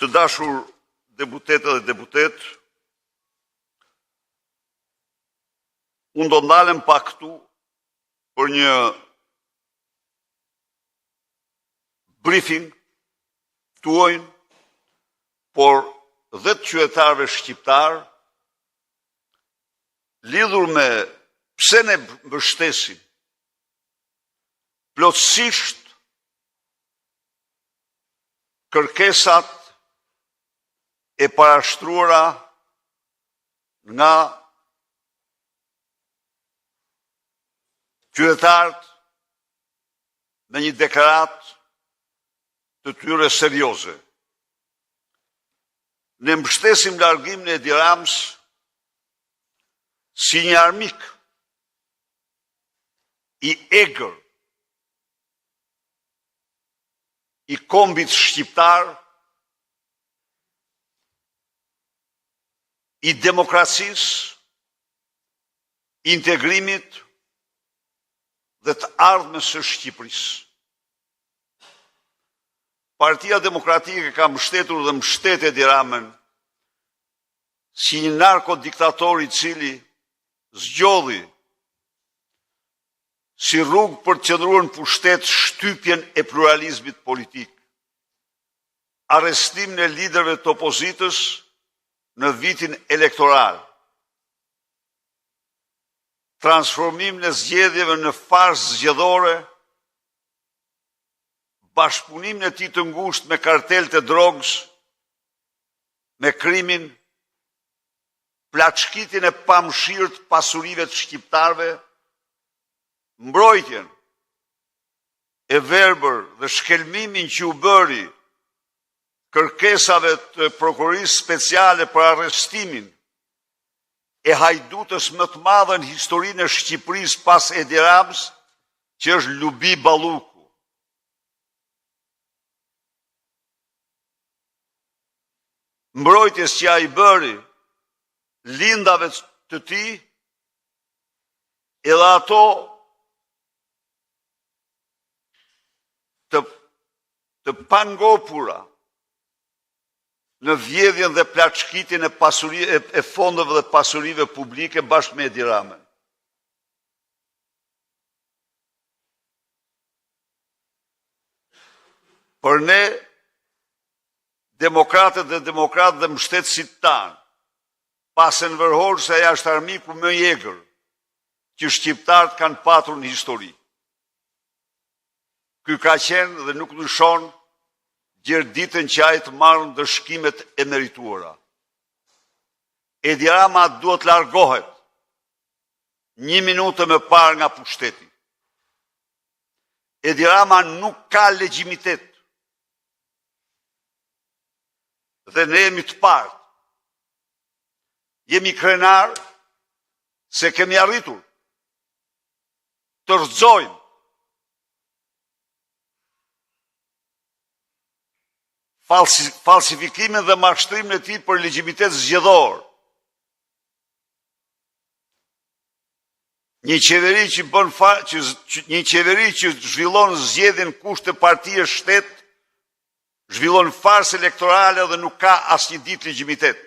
Të dashur deputete dhe deputet, unë do ndalem pak këtu për një briefing tuajnë, por 10 qytetarëve shqiptar lidhur me pse ne mbështesim plotësisht kërkesat e parashtruara nga qytetarët në një deklaratë të tyre serioze. Ne mbështesim largimin e Edi Ramës si një armik i egër i kombit shqiptar, i demokracisë, integrimit dhe të ardhmes së Shqipërisë. Partia Demokratike ka mbështetur dhe mbështet Edi Ramën si një narkodiktator i cili zgjodhi si rrugë për të qëndruar në pushtet shtypjen e pluralizmit politik, arrestimin e liderëve të opozitës në vitin elektoral, transformimin e zgjedhjeve në farsë zgjedhore, bashkëpunimin e tij të ngushtë me kartelët e drogës, me krimin, plaçkitjen e pamëshirë të pasurive të shqiptarëve, mbrojtjen e verbër dhe shkelmimin që u bëri kërkesave të prokurorisë speciale për arrestimin e hajdutës më të madhe në historinë e Shqipërisë pas Edi Ramës, që është Lubi Balluku. Mbrojtjes që ai bëri lindave të tij, edhe ato të pangopura në vjedhjen dhe plaçkitjen e fondeve dhe pasurive publike bashkë me Edi Ramën. Për ne, demokratët dhe mbështetësit tanë, pasën vërhor se ajo është armiku më i egër që shqiptarët kanë patur në histori. Ky ka qenë dhe nuk ndryshon gjërë ditën që ai të marrën dëshkimet e merituara. Edi Rama duhet largohet 1 minutë më parë nga pushteti. Edi Rama nuk ka legjitimitet. Dhe ne jemi të parë. Jemi krenar se kemi arritur të rrëzojmë falsifikimin dhe mashtrimin e tij për legjitimitet zgjedhor. Një qeveri që zhvillon zgjedhjen kushte partie shtet, zhvillon farsë elektorale dhe nuk ka asnjë ditë legjitimitet.